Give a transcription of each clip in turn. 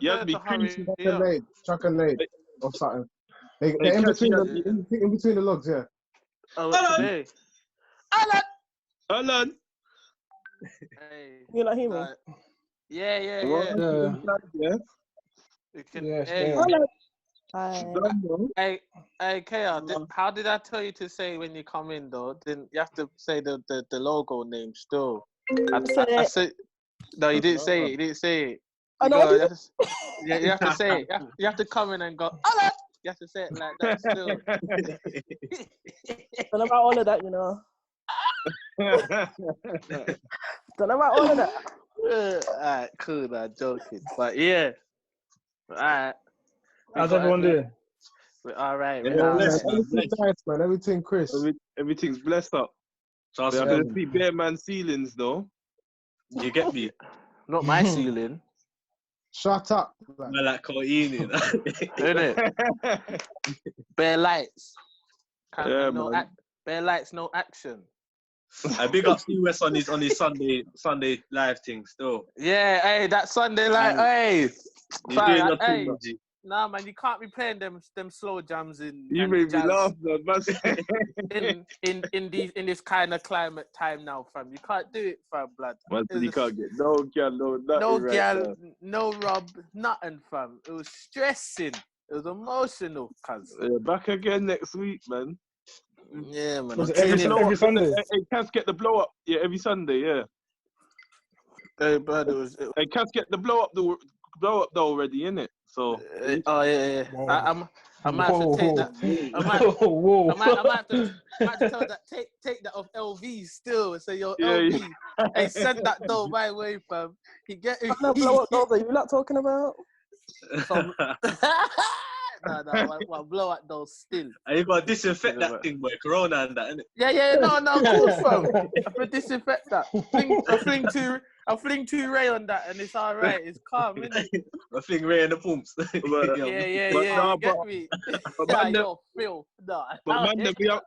You have me Chocolate late or something. They're in between the logs, yeah. Today. Hol'On. Hey. You not hear me? Yeah. You can, hey, Kayah, how did I tell you to say when you come in though? Then you have to say the logo name still. I said no, you didn't say it. You didn't say it. You have to say it. You have to come in and go, Hol'On! You have to say it like that still. Don't know about all of that, you know. Don't know about all of that. Alright, cool, I'm joking. But yeah. Alright. How's everyone doing? We're alright. Everything's nice, man. Everything, Chris. Everything's blessed up. Trust I'm me. gonna see bare man ceilings though. You get me? Not my ceiling. Shut up. I like Kayah, you know? Isn't it? Bare lights. Man. Bare lights, no action. I big up Steve West on his Sunday live thing still. Yeah, hey, that Sunday live, hey. You're doing your thing, G. Nah, man, you can't be playing them slow jams in. You made me laugh, man. in this kind of climate time now, fam. You can't do it, fam, blood. Man, you can't get no girl, no nothing. No right girl, now. no rub, nothing, fam. It was stressing. It was emotional, cuz. Back again next week, man. Yeah, man. Was it every Sunday? Hey, Cass get the blow up. Yeah, every Sunday, yeah. Hey, but it was. Hey, Cass get the blow up though already, innit? So. Oh yeah. Wow. I might have to take that. I might have to tell that. Take that off LV still. And say yo, LV. Yeah. Hey, send that dough my way, fam. He get. No blow up dolls. Are you not talking about? No, blow up dolls still. And you gotta disinfect that thing, boy. Corona and that, innit? Yeah, no, cool, fam. I have to disinfect that. I fling two Ray on that, and it's alright. It's calm, isn't it? I fling Ray in the pumps. Yeah. You get me? But man, yo, Phil. No. But man, we up.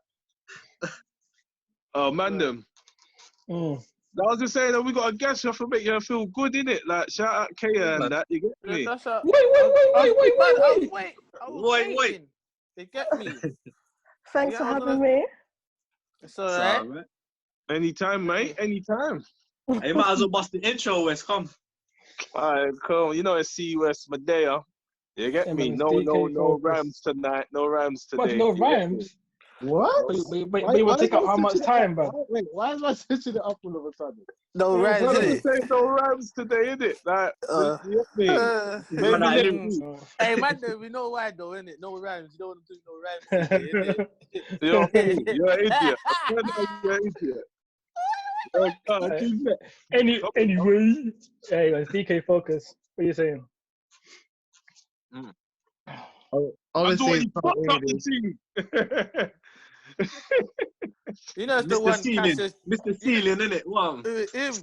Oh, man, them. I was just saying that we got a guest here to make you feel good, innit? Like, shout out Kayah and that, you get me? Wait. You get me? Thanks for having me. It's alright. Anytime, mate. Anytime. Hey, you might as well bust the intro, West. Come. Alright, cool. You know it's C West Medea. You get me? No rhymes tonight. No rhymes today. What? No rhymes? What? Wait, will take up how much time, bro? Wait, why is I switching it up all of a sudden? No rhymes, innit? No rhymes today, innit? Like, you get me? Hey, man, we know why though, innit? No rhymes. You don't want to do no rhymes today, innit? You're an idiot. You're an idiot. Anyway, hey, DK focus. What are you saying? Obviously, you know, it's the Mr. one Ceiling. Cassius. Mr. Ceiling, innit? One. Him.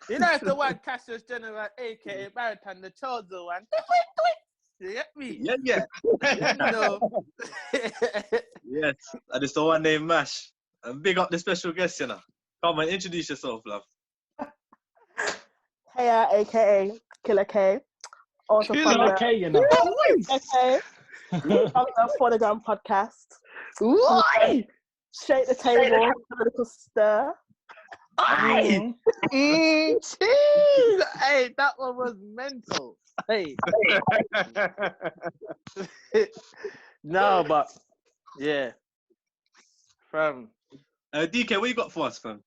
You know, it's the one Cassius General, aka Baritan, the chosen one. You get me? Yeah. No. Yes, and it's the one named Mash. And big up the special guest, you know. Come on, introduce yourself, love. Kayah, aka Killer K. Also from Killer K, you know. Okay. From the Hol'On Podcast. Why? Shake the table, political stir. Hey, that one was mental. Hey. No, but yeah. Fam. DK, what you got for us, fam?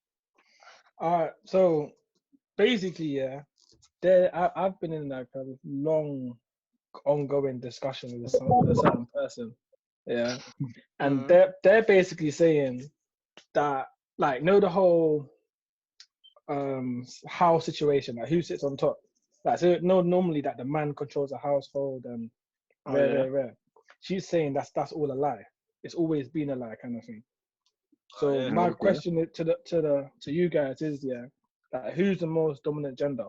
Alright, so basically, yeah, I've been in like a long, ongoing discussion with a certain person, yeah, and they're basically saying that, like, know the whole house situation, like who sits on top, like, so normally that the man controls the household and rare. She's saying that's all a lie. It's always been a lie, kind of thing. So my question to you guys is, yeah, like, who's the most dominant gender?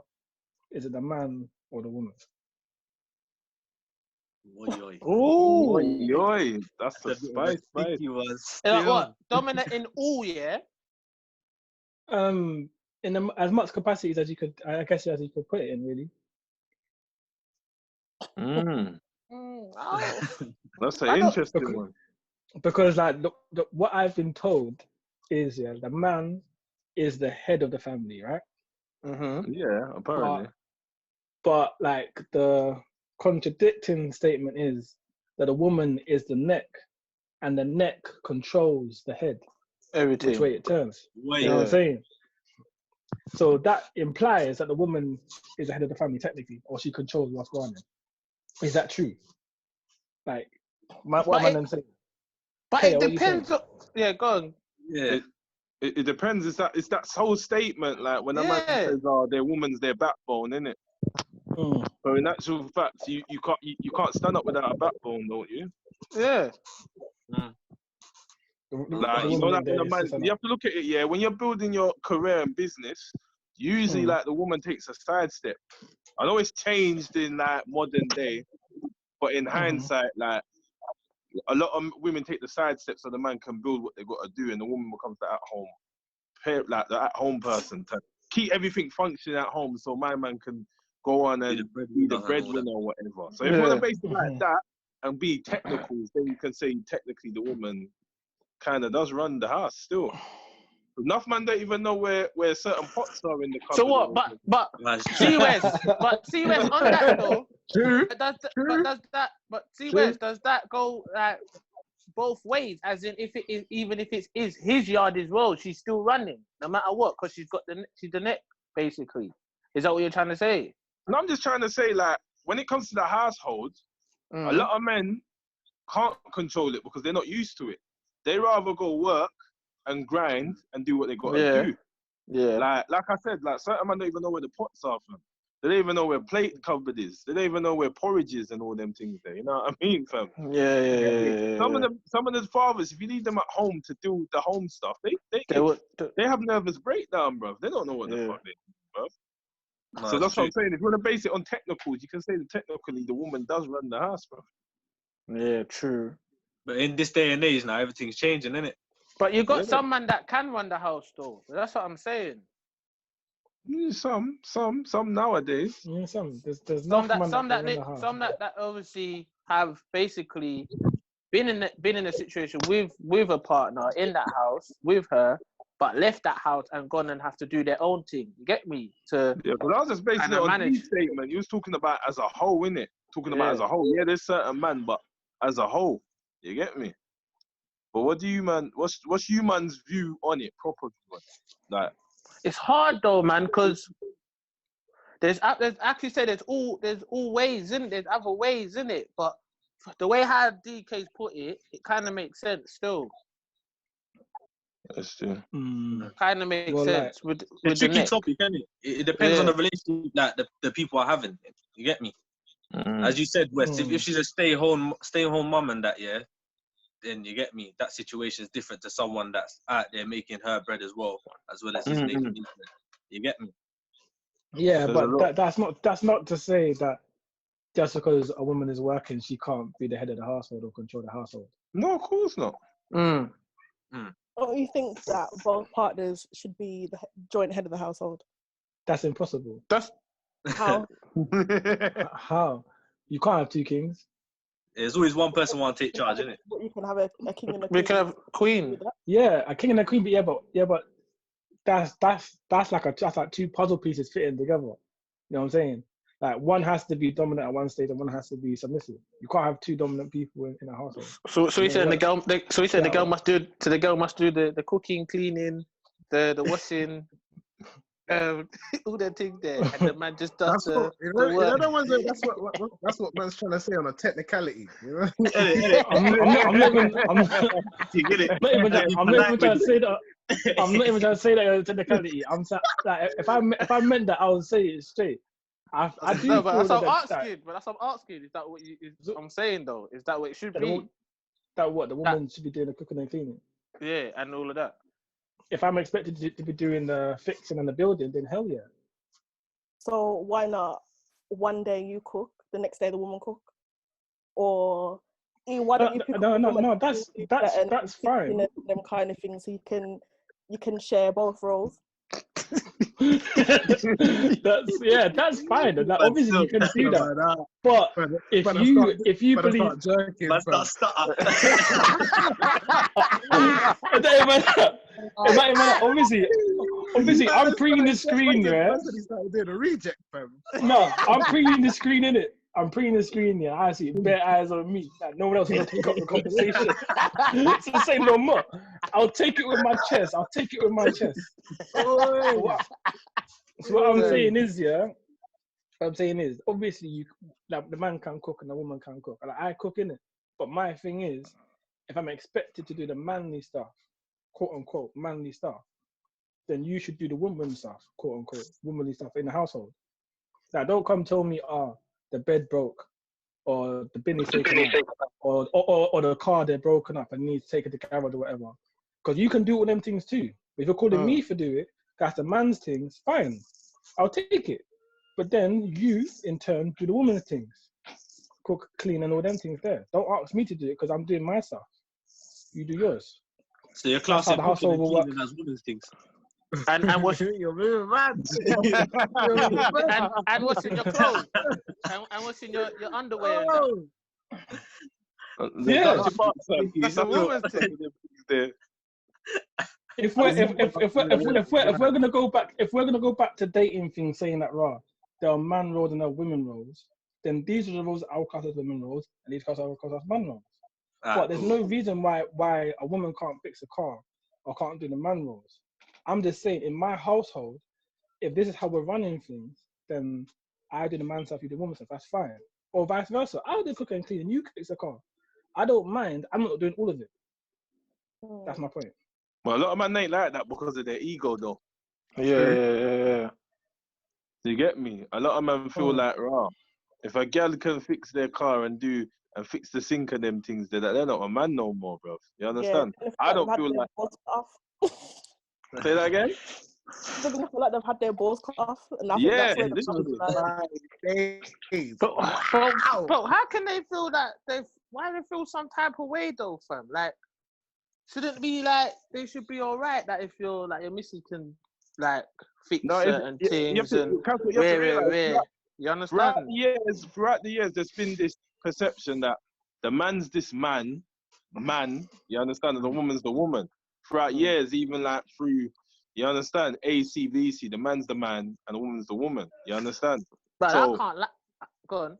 Is it the man or the woman? Oi. That's a spice. What? Dominant in all, yeah? In as much capacities as you could, I guess, as you could put it in, really. Oh. That's an interesting one. Because like what I've been told is the man is the head of the family, right? Yeah, apparently. But like the contradicting statement is that a woman is the neck, and the neck controls the head. Everything. Which way it turns. You know what I'm saying? So that implies that the woman is the head of the family technically, or she controls what's going on. Is that true? Like, what am I saying? But Kayah, it depends. Yeah, go on. Yeah. It depends. It's that whole statement, like when a man says, "Oh, their woman's their backbone," innit? So in actual fact, you can't stand up without a backbone, don't you? Yeah. Like you know, like when a man, you have to look at it. Yeah, when you're building your career and business, usually like the woman takes a sidestep. I know it's changed in like modern day, but in hindsight, like a lot of women take the sidestep so the man can build what they got to do, and the woman becomes the at home person to keep everything functioning at home, so my man can go on and be the breadwinner or whatever. So if you want to base it like that and be technical, then you can say technically the woman kind of does run the house still. Enough man don't even know where certain pots are in the cupboard. So what? But see Wes on that though. True. Does that go like both ways? As in, if it is even if it is his yard as well, she's still running no matter what because she's the neck basically. Is that what you're trying to say? And I'm just trying to say, like, when it comes to the household, a lot of men can't control it because they're not used to it. They rather go work and grind and do what they got to do. Yeah. Like I said, like certain men don't even know where the pots are from. They don't even know where plate cupboard is. They don't even know where porridge is and all them things there. You know what I mean, fam? Yeah. Some of the fathers, if you leave them at home to do the home stuff, they have nervous breakdown, bro. They don't know what the fuck they do, bro. No, so that's what I'm saying. If you want to base it on technicals, you can say that technically the woman does run the house, bro. Yeah, true. But in this day and age now, everything's changing, innit? But you got some man that can run the house, though. That's what I'm saying. Some nowadays. Yeah, some. There's some that obviously have basically been in a situation with a partner in that house with her, but left that house and gone and have to do their own thing. You get me? Yeah, but I was just basing it on his statement. You was talking about as a whole, innit? Talking about as a whole. Yeah, there's certain man, but as a whole, you get me? But what do you man? What's you man's view on it properly? Like, it's hard though, man, because there's actually said there's all ways in it. There's other ways in it, but the way how DK's put it, it kind of makes sense still. That's true. Kind of makes sense with the tricky topic, isn't it? It depends on the relationship that the people are having. You get me? As you said, West, if she's a stay-home mum and that, then you get me. That situation is different to someone that's out there making her bread as well as he's making his bread. You get me? Yeah, but that's not to say that just because a woman is working, she can't be the head of the household or control the household. No, of course not. Don't you think that both partners should be the joint head of the household? That's impossible. That's how? How? You can't have two kings. There's always one person want to take charge, isn't it? You can have a king and a queen. We can have a queen. Yeah, a king and a queen, but that's like two puzzle pieces fitting together. You know what I'm saying? Like one has to be dominant at one stage and one has to be submissive. You can't have two dominant people in a household. So we said the girl must do the cooking, cleaning, the washing, all the things there, and the man just does the work. That's what man's trying to say on a technicality. You know? I'm not even trying to say that. I'm not even trying to say that on a technicality. I'm like, if I meant that, I would say it straight. I do. No, but that's what I'm asking. Is that what I'm saying though? Is that what it should be? That what the woman should be doing the cooking and cleaning? Yeah, and all of that. If I'm expected to be doing the fixing and the building, then hell yeah. So why not one day you cook, the next day the woman cook, or why don't you pick No, that's fine. Them kind of things, so you can share both roles. That's fine. And like, obviously you can do that. But if you believe, obviously I'm pre the screen, yeah. He started doing a reject, fam. No, I'm pre the screen, innit? I'm pre the screen, yeah. I see bare eyes on me. Like, no one else can pick up the conversation. So say no more. I'll take it with my chest. So what I'm saying is, obviously you, like, the man can cook and the woman can cook. Like, I cook, innit? But my thing is, if I'm expected to do the manly stuff, quote unquote manly stuff, then you should do the woman stuff, quote unquote womanly stuff in the household. Now, don't come tell me, the bed broke, or the bin is taken out, or the car they're broken up and needs taken to garage or whatever. Because you can do all them things too. If you're calling me for doing it, that's the man's things, fine. I'll take it. But then you, in turn, do the woman's things. Cook, clean, and all them things there. Don't ask me to do it because I'm doing my stuff. You do yours. So your class of cooking and cleaning as women's things. And what's you're moving mad. and what's in your clothes? And what's in your underwear? Yeah. That's a woman's thing. If we're gonna go back to dating things, saying that there are man roles and there are women roles, then these are the roles I'll class as women roles, and these class I'll class as man roles. But there's no reason why a woman can't fix a car or can't do the man roles. I'm just saying, in my household, if this is how we're running things, then I do the man stuff, you do the woman stuff. That's fine. Or vice versa. I'll do cook and clean, and you fix the car. I don't mind. I'm not doing all of it. That's my point. Well, a lot of men ain't like that because of their ego, though. Yeah. You get me? A lot of men feel like, if a girl can fix their car and fix the sink and them things, they're not a man no more, bro. You understand? Yeah, I don't feel like. Say that again? They're gonna feel like they've had their balls cut off, and I think that's where but how can they feel that? Why do they feel some type of way though, fam? Like, shouldn't it be like they should be all right? That if you're like your missus can like fix certain things and where. You understand? Throughout the years, there's been this perception that the man's this man, you understand, and the woman's the woman. Throughout years, even like through, you understand, ACVC, the man's the man and the woman's the woman. You understand? But I can't. Go on.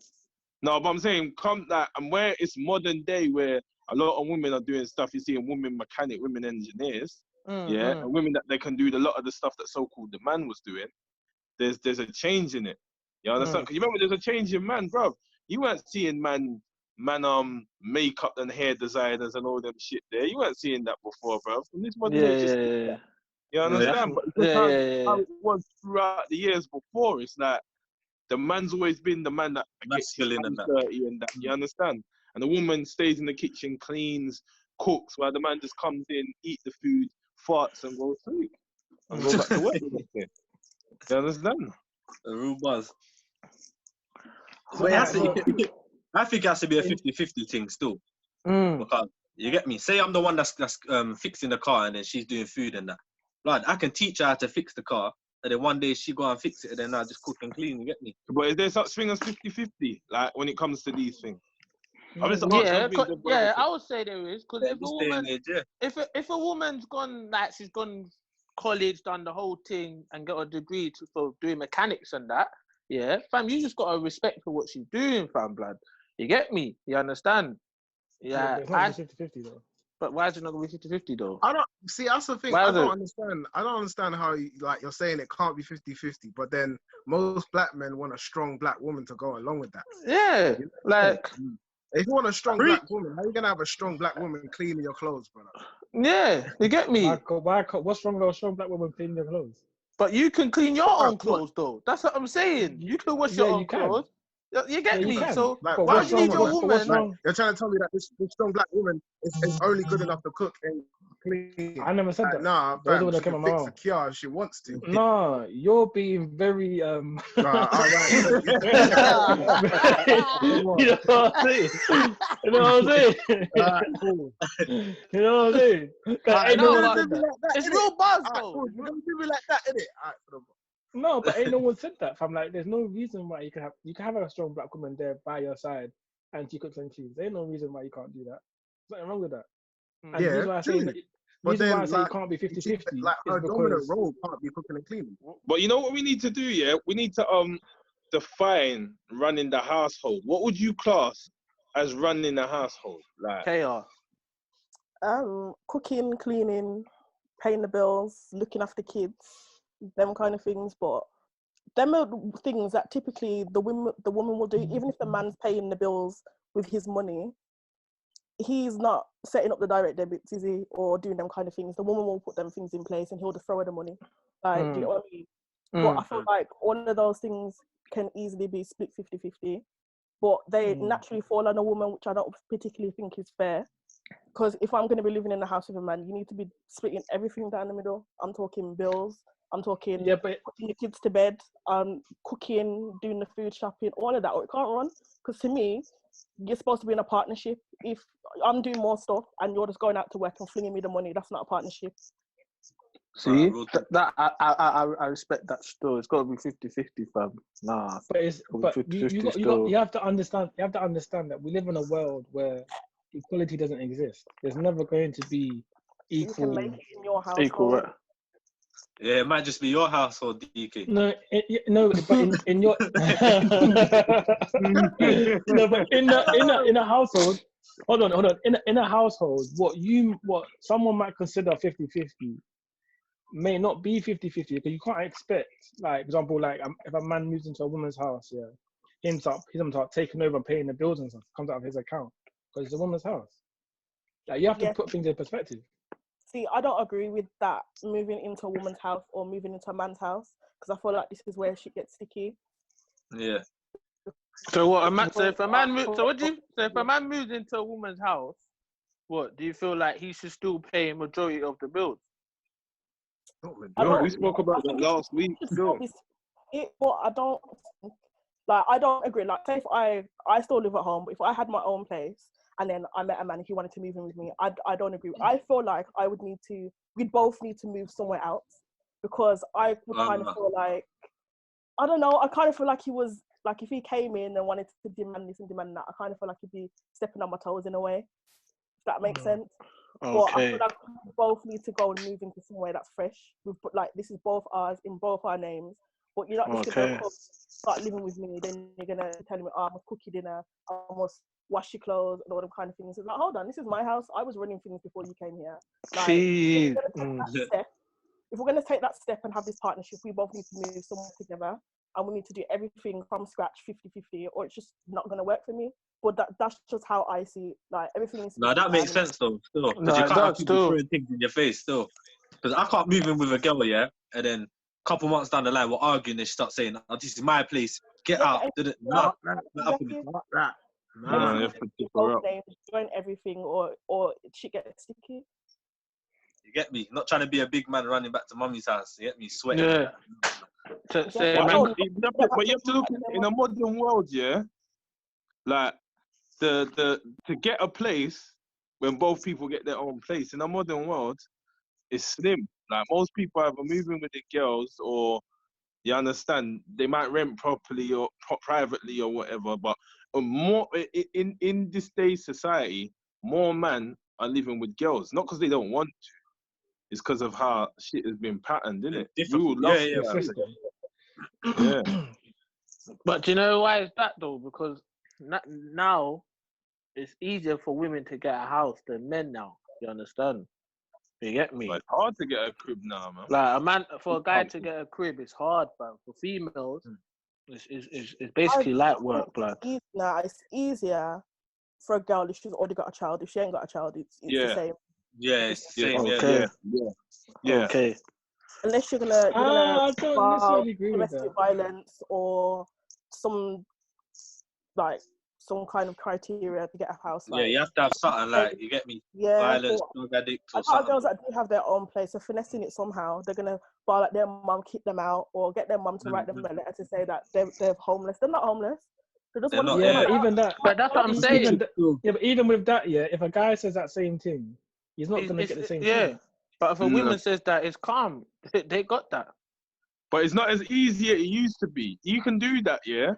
No, but I'm saying, and where it's modern day, where a lot of women are doing stuff. You see, women mechanic, women engineers, and women that they can do a lot of the stuff that so-called the man was doing. There's a change in it. You understand? Because you remember, there's a change in man, bro. You weren't seeing man makeup and hair designers and all them shit there. You weren't seeing that before, bro. From this modern age, you understand? But how it was throughout the years before, it's like the man's always been the man that gets dirty and that. You understand? And the woman stays in the kitchen, cleans, cooks, while the man just comes in, eat the food, farts, and goes to sleep and go back to work. You understand? The real buzz. I think it has to be a 50-50 thing still. Because, you get me? Say I'm the one that's fixing the car and then she's doing food and that. Blood, I can teach her how to fix the car, and then one day she go and fix it, and then I just cook and clean. You get me? But is there such thing as 50-50? Like when it comes to these things? I would say there is, because if a woman's gone, like she's gone college, done the whole thing, and got a degree for doing mechanics and that, fam, you just got to respect for what she's doing, fam, blood. You get me? You understand? Yeah. It's not 50-50 though. But why is it not going to be 50-50 though? I don't see. That's the thing. I don't understand how you're saying it can't be 50-50, but then most black men want a strong black woman to go along with that. Yeah, like if you want a strong black woman, how are you gonna have a strong black woman cleaning your clothes, brother? Yeah, you get me. What's wrong with a strong black woman cleaning your clothes? But you can clean your own clothes though. That's what I'm saying. You can wash your own clothes. You get me? can. So Like, why do you need your woman? Like, you're trying to tell me that this strong black woman is only good enough to cook and clean. I never said that. Nah, Those are fam, when she I came can out my fix a mouth. Kayah if she wants to. No, you're being very All right. You know what I'm saying? You know what I'm saying? All right, cool. You know what I'm saying? Right, Ain't no no, one but said that. it's real buzz All right, though. cool. You're gonna do me like that, innit? All right, No, but ain't no one said that. Fam, like, there's no reason why you can have a strong black woman there by your side, and she cooks and cleans. There ain't no reason why you can't do that. There's nothing wrong with that. And the reason why I say it can't be 50-50 like is her dominant because role can't be cooking and cleaning. But you know what we need to do? Yeah, we need to define running the household. What would you class as running the household? Like, Kayah. Cooking, cleaning, paying the bills, looking after kids, them kind of things. But them are things that typically the woman will do, even if the man's paying the bills with his money. He's not setting up the direct debits, is he, or doing them kind of things. The woman will put them things in place, and he'll just throw her the money. Like, do you know what I mean? But I feel like all of those things can easily be split 50-50. But they naturally fall on a woman, which I don't particularly think is fair. Because if I'm going to be living in a house with a man, you need to be splitting everything down the middle. I'm talking bills. I'm talking putting the kids to bed, cooking, doing the food shopping, all of that. Or it can't run. Because to me, you're supposed to be in a partnership. If I'm doing more stuff and you're just going out to work and flinging me the money, that's not a partnership. See, that I respect that still. It's got to be 50-50, fam. Nah, but you have to understand. You have to understand that we live in a world where equality doesn't exist. There's never going to be equal. You can make it in your house. Equal, right? Yeah, it might just be your household, DK. No, but in your no, but in a household. Hold on. In a household, what someone might consider 50-50 may not be 50-50 because you can't expect, like, example, like if a man moves into a woman's house, him start taking over and paying the bills and stuff comes out of his account because it's a woman's house. Like, you have to put things in perspective. See, I don't agree with that, moving into a woman's house or moving into a man's house, because I feel like this is where shit gets sticky. Yeah. So what? If a man moves into a woman's house, what do you feel like he should still pay a majority of the bills? We spoke about that last week. But I don't agree. Like, say if I still live at home, but if I had my own place and then I met a man, if he wanted to move in with me, I don't agree. I feel like we'd both need to move somewhere else, because I would kind of feel like, I don't know, I kind of feel like he was, like, if he came in and wanted to demand this and demand that, I kind of feel like he'd be stepping on my toes in a way, if that makes sense. Okay. But I feel like we both need to go and move into somewhere that's fresh. Like, this is both ours, in both our names. But you're not just going to start living with me, then you're going to tell me, I must cook your dinner, I must wash your clothes, and all them kind of things. It's like, hold on, this is my house. I was running things before you came here. Like, if we're going to take that step and have this partnership, we both need to move somewhere together, and we need to do everything from scratch, 50-50, or it's just not going to work for me. But that's just how I see it. Like, everything is. No, that makes sense though. Still, because you can't have people throwing things in your face. Still, because I can't move in with a girl, and then a couple months down the line, we're arguing and she starts saying, "Oh, this is my place. Get out." Not that. You have to both names, join everything, or shit gets sticky. You get me? Not trying to be a big man running back to mummy's house. You get me? Sweating. Yeah. But you have to look in a modern world, yeah. Like to get a place when both people get their own place in a modern world is slim. Like, most people either moving with the girls, or you understand, they might rent properly or privately or whatever. But more in this day's society, more men are living with girls, not because they don't want to. It's because of how shit has been patterned, isn't it? Yeah. But do you know why it's that though? Because now it's easier for women to get a house than men now. You understand? You get me? It's hard to get a crib now, man. Like, for a guy to get a crib, it's hard, but for females, it's basically light work. Like, it's easier for a girl if she's already got a child. If she ain't got a child, it's the same. Yeah, it's the same. Yeah. Okay. Unless you're gonna I don't necessarily agree with domestic that. violence or some like some kind of criteria to get a house. Yeah, you have to have something like, you get me? Yeah, Violence, drug addict, or a lot of something. girls that do have their own place are finessing it somehow. They're gonna buy like their mum, kick them out, or get their mum to write them a letter to say that they're homeless. They're not homeless. They just want to. Yeah, but even that. But that's what I'm saying. Yeah, but even with that, yeah, if a guy says that same thing, he's not gonna get the same thing. Yeah, but if a woman says that, it's calm. They got that. But it's not as easy as it used to be. You can do that, yeah,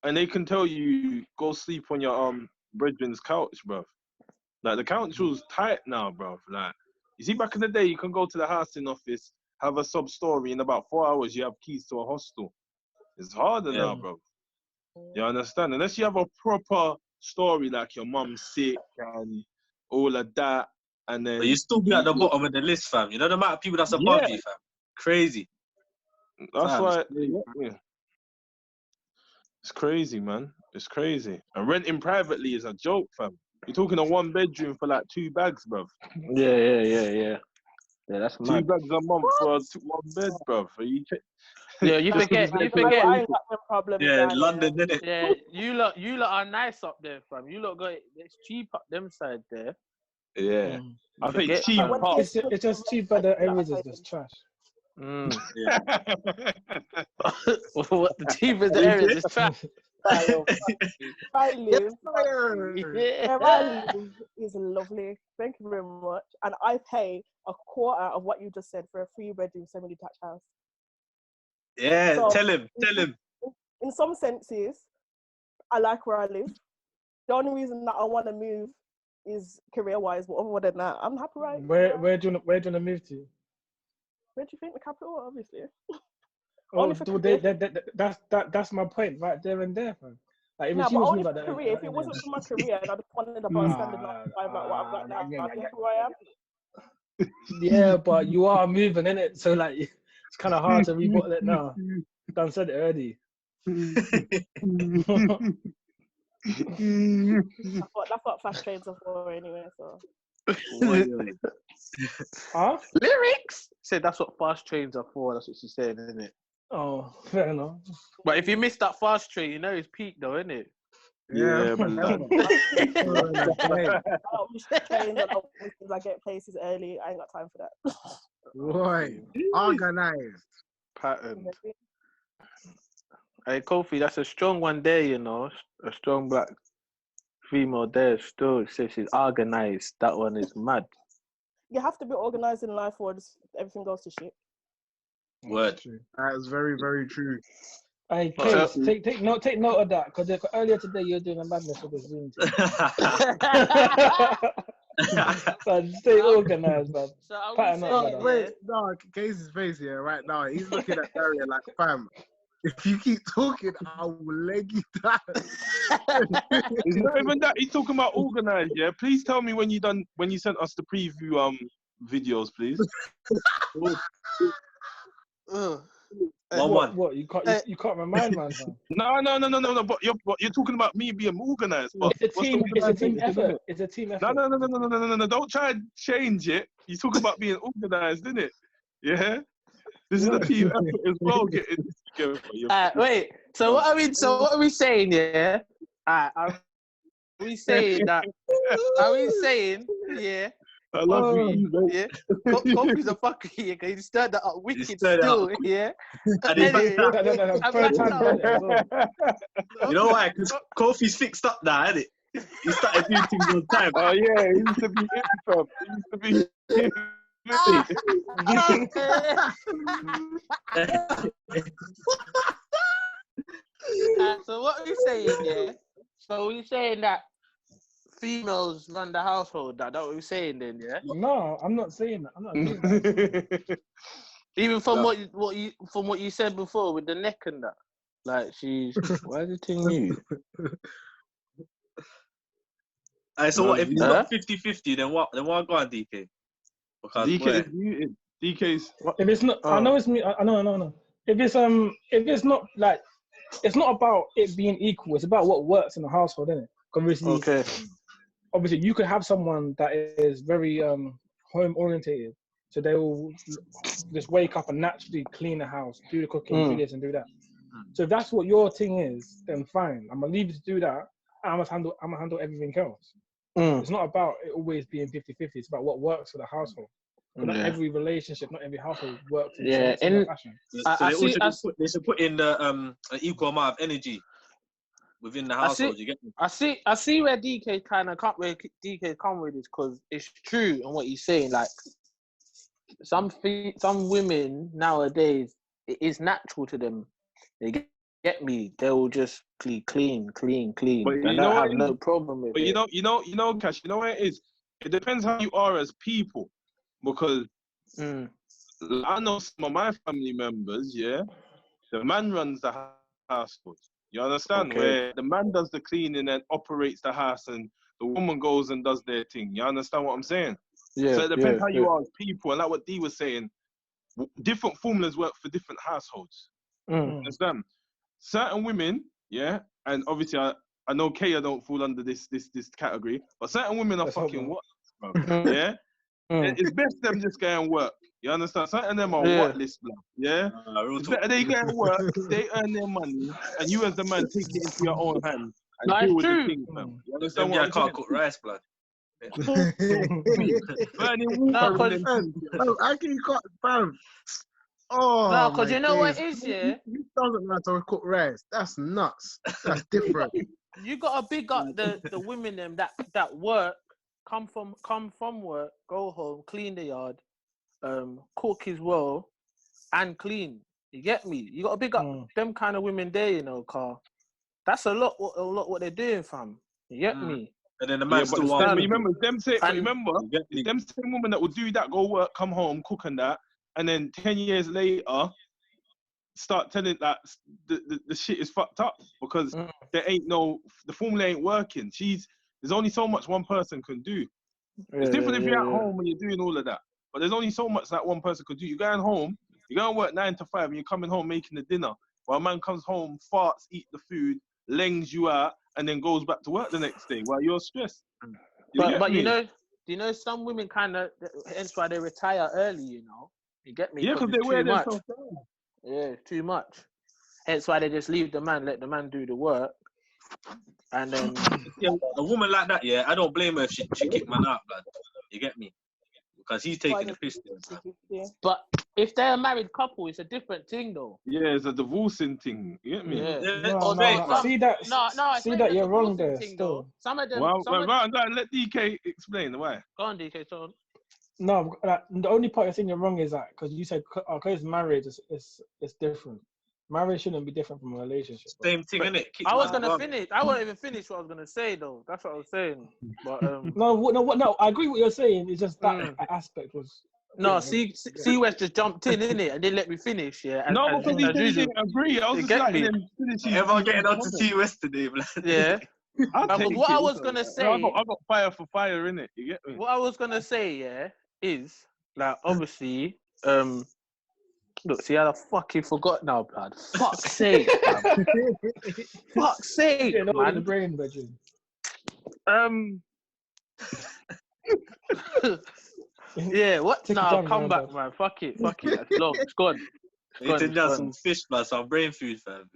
and they can tell you go sleep on your brethren's couch, bruv. Like the council's tight now, bruv. Like you see, back in the day, you can go to the housing office, have a sub story, in about 4 hours you have keys to a hostel. It's harder now, bruv. You understand? Unless you have a proper story like your mum's sick and all of that, and then but you still be at the bottom of the list, fam. You know the amount of people that's above you, fam. Crazy. That's why. Yeah. It's crazy, man. It's crazy. And renting privately is a joke, fam. You're talking a 1 bedroom for like 2 bags, bruv. Yeah, that's mad. 2 bags a month for 1 bed, bruv. Yeah, you forget. I ain't got no problem. Yeah, London, did it? Yeah, you lot are nice up there, fam. You lot got it's cheap up them side there. Yeah, I think it's cheap. It's just cheap, but the areas is just trash. Yeah. What the cheapest areas is trash. Where I live is lovely. Thank you very much. And I pay a quarter of what you just said for a 3-bedroom semi-detached house. Yeah, So, tell him. In some senses, I like where I live. The only reason that I want to move is career-wise, but other than that, I'm happy right now. Where do you want to move to? Where do you think? The capital, obviously. That's my point right there and there, fam. Like, if no, she but was only like for that, career. If it wasn't for my career and I just wanted a standard 9 to 5 like what I've got now, I'd be who I am. Yeah, but you are moving, innit? So like, it's kind of hard to rebuttal it now. Done said it already. That's what fast trains are for anyway. So. Huh? Lyrics said that's what fast trains are for. That's what she's saying, isn't it? Oh, fair enough. But if you miss that fast train, you know it's peak though, isn't it? Yeah, man. I get places early. I ain't got time for that. Boy, organized. Pattern. Hey, Kofi, that's a strong one there, you know. A strong black female there still. It says she's organized. That one is mad. You have to be organized in life or everything goes to shit. Word. That is very, very true. Hey, Case, take note of that, because earlier today you were doing a madness with the Zoom team. But stay organized, man. So I Pattern up, Wait, no, Case's face here right now. He's looking at Daria like, fam, if you keep talking, I will leg you down. It's not even that. He's talking about organized, yeah? Please tell me when you sent us the preview videos, please. What? You can't remind man. No. But you're talking about me being organized. But it's a team effort. It's a team effort. No. Don't try and change it. You talk about being organized, isn't it? Yeah. This is a team effort as well. Getting this together. Wait. So what are we saying? Yeah. Are we saying that? Are we saying? Yeah. I love you. Yeah. Kofi's a fucker here because he stirred that up wicked still. Yeah. And you know why? Because Kofi's fixed up now, isn't it? He started doing things all the time. Oh yeah, he used to be hip hop. He used to be. So what are we saying? Yeah. So we're saying that females run the household. That's what we're saying then, yeah? No, I'm not saying that. I'm not saying that. Even from what you said before with the neck and that. Like she's why is it in you? So what if it's not 50-50, then what? Then why go on DK? Because DK is muted. DK's if it's not I know it's me. I know. If it's not like it's not about it being equal, it's about what works in the household, isn't it? Obviously, you could have someone that is very home orientated, so they will just wake up and naturally clean the house, do the cooking, do this and do that. So if that's what your thing is, then fine. I'm gonna leave you to do that. I'm gonna handle everything else. It's not about it always being 50-50. It's about what works for the household. But not every relationship, not every household works in the same fashion. So they should put in the an equal amount of energy within the household. You get me? I see where DK come with this, because it's true on what he's saying. Like some women nowadays, it is natural to them. They get me. They will just clean. But They don't have no problem with it. But you know, Cash. You know what it is? It depends how you are as people, because I know some of my family members. Yeah, the man runs the household. You understand? Okay. Where the man does the cleaning and operates the house, and the woman goes and does their thing. You understand what I'm saying? Yeah. So it depends how you are as people, and like what Dee was saying, different formulas work for different households. Understand? Certain women, yeah, and obviously I know Kayah don't fall under this category, but certain women are fucking what, yeah. It's best them just go and work. You understand? Certain of them are what list, yeah. It's better they go and work, they earn their money, and you as the man take it into your own hands and deal with the things, man. You understand what I'm saying? I can't cook rice, blood. Burning water. I can cut, fam. Oh, no, because you know what it is, yeah? You doesn't know how to cook rice. That's nuts. That's different. You gotta big up the women them that work, come from work, go home, clean the yard, cook as well, and clean. You get me? You gotta big up them kind of women there, you know, car. That's a lot what they're doing, fam. You get me? And then the man still wants. Remember them same women that will do that, go work, come home, cook and that, and then 10 years later start telling that the shit is fucked up because there ain't the formula ain't working. There's only so much one person can do. It's different if you're at home and you're doing all of that, but there's only so much that one person could do. You're going home, you're going to work 9 to 5, and you're coming home making the dinner. While a man comes home, farts, eat the food, lengs you out, and then goes back to work the next day while you're stressed. But you know, some women kind of, hence why they retire early, you know. You get me? Yeah, because they wear themselves down. Yeah, too much. Hence why they just leave the man, let the man do the work. And then... a woman like that, yeah, I don't blame her if she kick man out, blood. You get me? Because he's taking the piss. But if they're a married couple, it's a different thing, though. Yeah, it's a divorcing thing. You get me? Yeah. See that you're wrong there. Still, some of them. Let DK explain why. Go on, DK. So on. No, the only part I think you're wrong is that because you said because marriage is different. Marriage shouldn't be different from a relationship. Same thing, innit? I was gonna finish. I won't even finish what I was gonna say though. That's what I was saying. But no. I agree with what you're saying. It's just that aspect was. No, see, West just jumped in it, and didn't let me finish. Yeah. No, because he didn't agree. I was just like, everyone getting on to T West today, man. Yeah. What I was gonna say, I got fire for fire in it. You get me? What I was gonna say, yeah, is like obviously, look, see, I fucking forgot now, blood. Fuck's sake, fuck's sake, man. The brain, bedroom. Yeah, what? No, come back, man. Fuck it. That's long. It's gone. Eating down some fish, man. Some brain food, fam.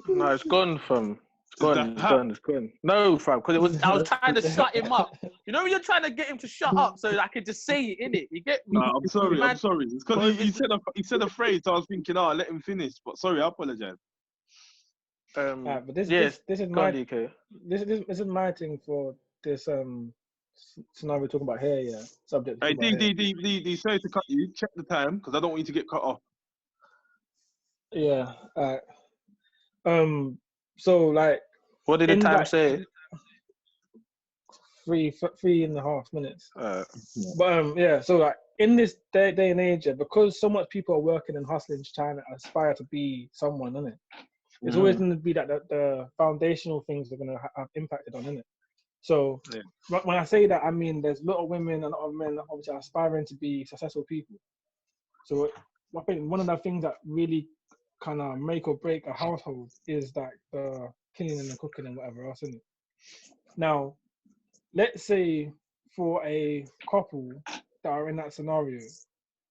No, it's gone, fam. It's gone. No, fam, because I was trying to shut him up. You know when you're trying to get him to shut up so I could just say it, innit? You get me? No, I'm sorry. It's because he said a phrase, so I was thinking, let him finish. But sorry, I apologize. But this is my this is my thing for this scenario we're talking about here, yeah. Subject. Hey, D, sorry to cut you. Check the time because I don't want you to get cut off. Yeah. So like, what did the time say? 3.5 minutes. But yeah. So like, in this day and age, because so much people are working and hustling, trying to aspire to be someone, isn't it? It's always going to be that the foundational things are going to have impacted on, isn't it? So when I say that, I mean there's a lot of women and a lot of men obviously aspiring to be successful people. So I think one of the things that really kind of make or break a household is that the cleaning and the cooking and whatever else, isn't it? Now, let's say for a couple that are in that scenario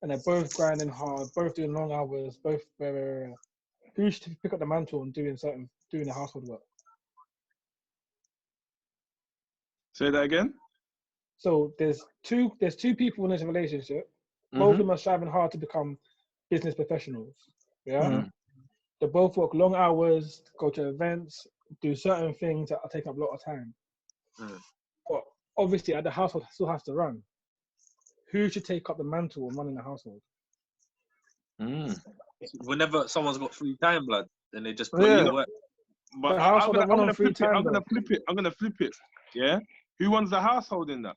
and they're both grinding hard, both doing long hours, both who should pick up the mantle and doing the household work? Say that again. So there's two people in this relationship. Both of them are striving hard to become business professionals. Yeah. They both work long hours, go to events, do certain things that take up a lot of time. But obviously, the household still has to run. Who should take up the mantle and run in the household? Whenever someone's got free time, blood, then they just put in the work. But I'm gonna flip it. Yeah. Who runs the household in that?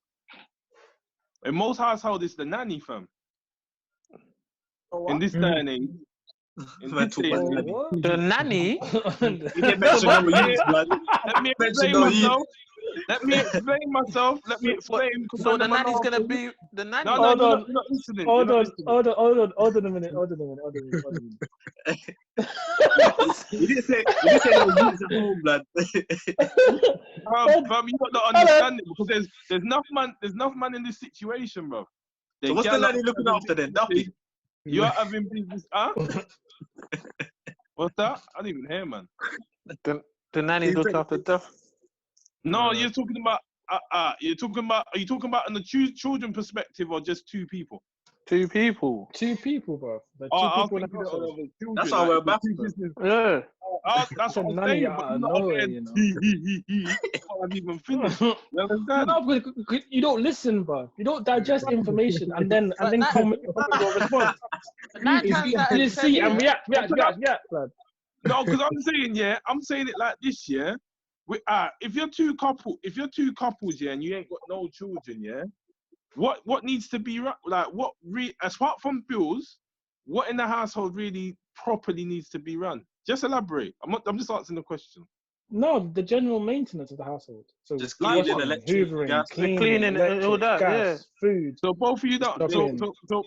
In most households, it's the nanny, fam. In this day and age. The nanny? Let me explain myself. So the nanny's gonna be the nanny. Hold on a minute. You didn't say no use at home, blood. Bro, you got to understand it because there's enough man in this situation, bro. So what's the nanny looking after then? Duffy? You're having business, huh? What's that? I didn't even hear, man. The nanny looks after Duff. No, you're talking about. Are you talking about in the children perspective or just two people? Two people. Two people, bro. That's how we're back. Yeah. That's what I'm saying. I haven't even finished. You understand? No, because you don't listen, bro. You don't digest information and then come with your response. You see and react, blood. No, because I'm saying it like this, yeah. If you're two couples, yeah, and you ain't got no children, yeah. What needs to be like? Apart from bills, what in the household really properly needs to be run? Just elaborate. I'm just answering the question. No, the general maintenance of the household. So just cleaning, electric, hoovering, cleaning, all that, gas, food. So both of you don't. So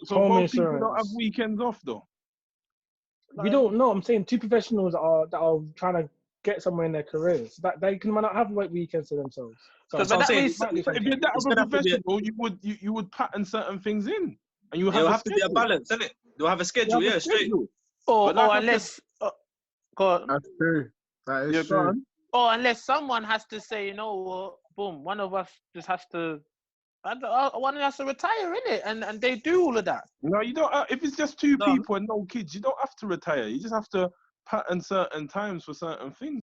both people don't have weekends off though. We don't know. I'm saying two professionals that are trying to get somewhere in their careers. That they might not have like weekends to themselves. So if you're that professional, you would pattern certain things in, and you have to be a balance, isn't it? You'll have a schedule, yeah, straight. Or unless, that's true. That is true. Or unless someone has to say, you know what, boom, one of us just has to. One has to retire, innit? And they do all of that. No, you don't. If it's just two people and no kids, you don't have to retire. You just have to pattern certain times for certain things.